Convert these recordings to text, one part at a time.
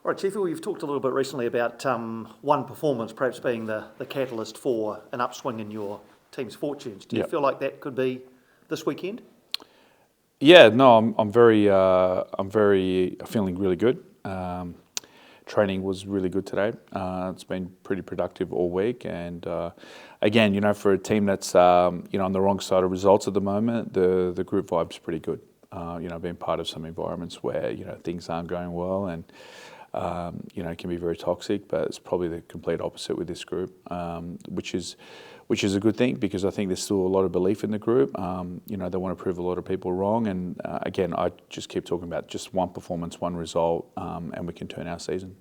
All right, Chief, you've talked a little bit recently about one performance perhaps being the catalyst for an upswing in your team's fortunes. Do you feel like that could be this weekend? Yeah, no, I'm feeling really good. Training was really good today. It's been pretty productive all week, and again, for a team that's on the wrong side of results at the moment, the group vibe's pretty good. Being part of some environments where things aren't going well, and it can be very toxic, but it's probably the complete opposite with this group, which is a good thing, because I think there's still a lot of belief in the group. They want to prove a lot of people wrong, and again, I just keep talking about just one performance, one result, and we can turn our season.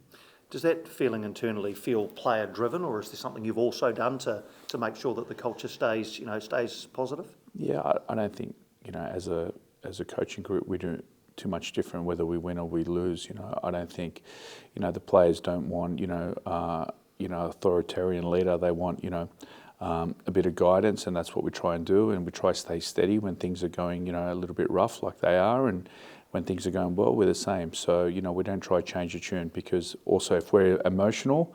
Does that feeling internally feel player driven, or is there something you've also done to make sure that the culture stays positive? Yeah, I don't think as a coaching group we do too much different whether we win or we lose. I don't think the players don't want authoritarian leader. They want a bit of guidance, and that's what we try and do. And we try to stay steady when things are going a little bit rough, like they are, and when things are going well, we're the same. So we don't try to change the tune, because also if we're emotional,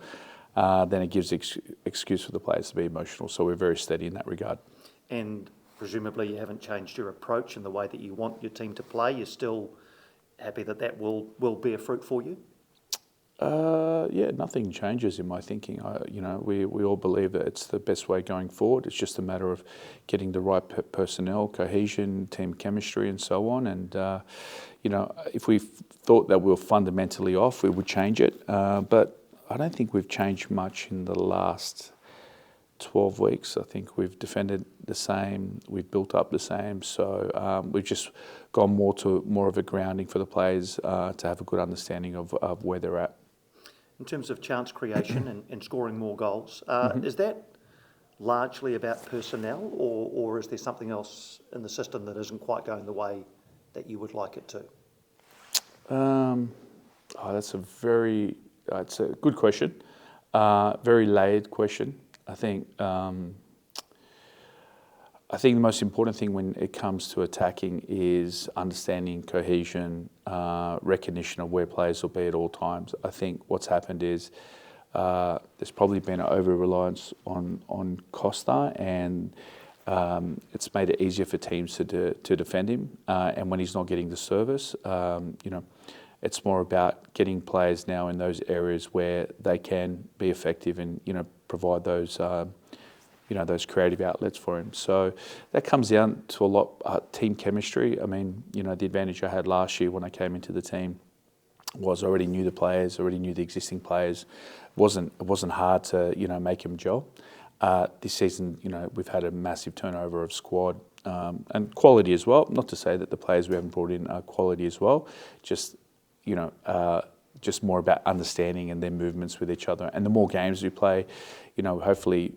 then it gives excuse for the players to be emotional. So we're very steady in that regard. And presumably you haven't changed your approach in the way that you want your team to play. You're still happy that will bear fruit for you? Yeah, nothing changes in my thinking. We all believe that it's the best way going forward. It's just a matter of getting the right personnel, cohesion, team chemistry, and so on. And if we thought that we were fundamentally off, we would change it. But I don't think we've changed much in the last 12 weeks. I think we've defended the same, we've built up the same. So we've just gone more of a grounding for the players to have a good understanding of where they're at. In terms of chance creation and scoring more goals, is that largely about personnel, or is there something else in the system that isn't quite going the way that you would like it to? That's it's a good question. Very layered question. I think the most important thing when it comes to attacking is understanding cohesion, recognition of where players will be at all times. I think what's happened is there's probably been an over-reliance on Costa, and it's made it easier for teams to defend him. And when he's not getting the service, it's more about getting players now in those areas where they can be effective and provide those those creative outlets for him. So that comes down to a lot team chemistry. I mean, the advantage I had last year when I came into the team was I already knew the players, already knew the existing players. It wasn't hard to make them gel. This season, we've had a massive turnover of squad and quality as well. Not to say that the players we haven't brought in are quality as well. Just more about understanding and their movements with each other. And the more games we play, hopefully,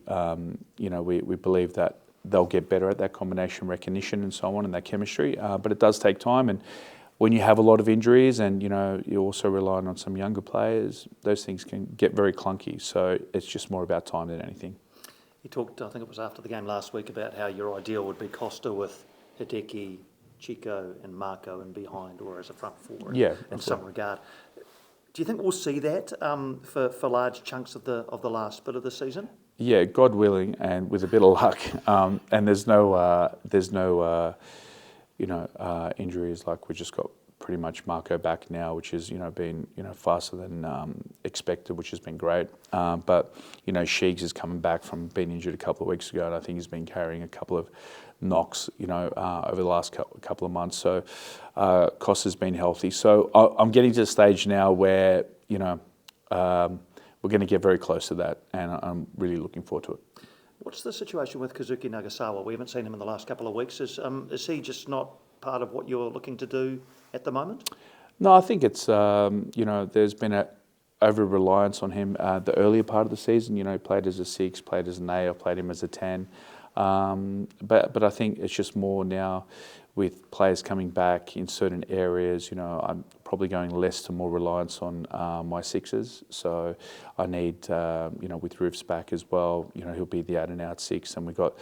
we believe that they'll get better at that combination recognition and so on, and that chemistry. But it does take time. And when you have a lot of injuries and, you're also relying on some younger players, those things can get very clunky. So it's just more about time than anything. You talked, I think it was after the game last week, about how your ideal would be Costa with Hideki, Chico and Marco in behind, or as a front four in some regard. Do you think we'll see that for large chunks of the last bit of the season? Yeah, God willing, and with a bit of luck. And there's no injuries. Like, we just got pretty much Marco back now, which has been faster than expected, which has been great. But Sheegs is coming back from being injured a couple of weeks ago, and I think he's been carrying a couple of knocks over the last couple of months. So Costa's been healthy. So I'm getting to the stage now where we're going to get very close to that, and I'm really looking forward to it. What's the situation with Kazuki Nagasawa? We haven't seen him in the last couple of weeks. Is he just not part of what you're looking to do at the moment? No, I think it's there's been a over-reliance on him the earlier part of the season. He played as a 6, played as an 8, I played him as a 10. But I think it's just more now with players coming back in certain areas. I'm probably going less to more reliance on my 6s. So I need, with Roofs back as well, he'll be the out-and-out 6. And we've got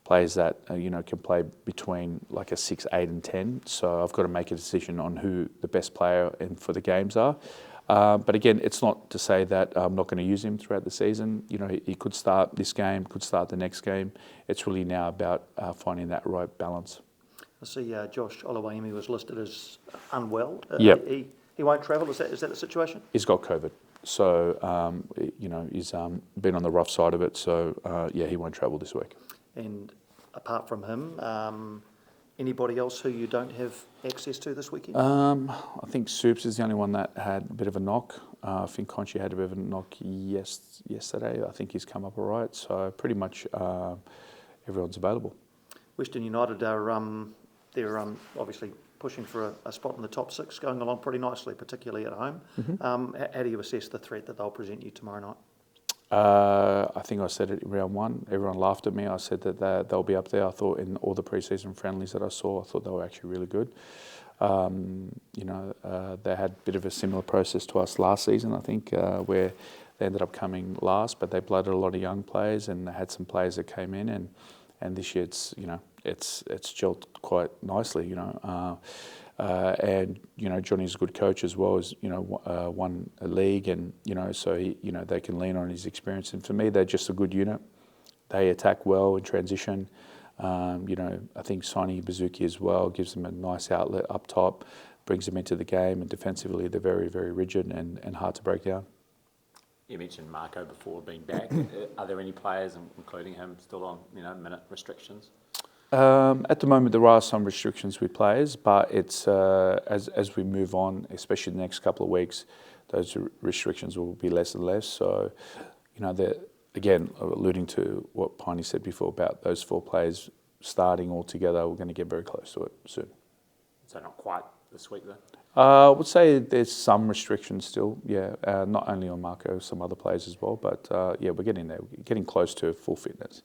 players that, can play between like a 6, 8 and 10. So I've got to make a decision on who the best player for the games are. But again, it's not to say that I'm not going to use him throughout the season. You know, he could start this game, could start the next game. It's really now about finding that right balance. I see Josh Oluwaimi was listed as unwell. Yep. He won't travel. Is that the situation? He's got COVID. So, you know, he's been on the rough side of it. So, yeah, he won't travel this week. And apart from him, anybody else who you don't have access to this weekend? I think Soups is the only one that had a bit of a knock. I think Conchi had a bit of a knock yesterday. I think he's come up all right. So pretty much everyone's available. Western United are they're obviously pushing for a spot in the top 6, going along pretty nicely, particularly at home. Mm-hmm. How do you assess the threat that they'll present you tomorrow night? I think I said it in round 1. Everyone laughed at me. I said that they'll be up there. I thought in all the pre-season friendlies that I saw, I thought they were actually really good. You know, they had a bit of a similar process to us last season, I think, where they ended up coming last, but they blooded a lot of young players and they had some players that came in, and this year it's gelled quite nicely, you know. And you know, Johnny's a good coach as well, as you know, won a league, and you know, so he, you know, they can lean on his experience. And for me, they're just a good unit. They attack well in transition. You know, I think signing Bazuki as well gives them a nice outlet up top, brings them into the game, and defensively they're very, very rigid and hard to break down. You mentioned Marco before being back. Are there any players, including him, still on minute restrictions? At the moment, there are some restrictions with players, but it's as we move on, especially the next couple of weeks, those restrictions will be less and less. So, you know, again, alluding to what Piney said before about those 4 players starting all together, we're going to get very close to it soon. So not quite this week then? I would say there's some restrictions still, yeah, not only on Marco, some other players as well, but yeah, we're getting there. We're getting close to full fitness.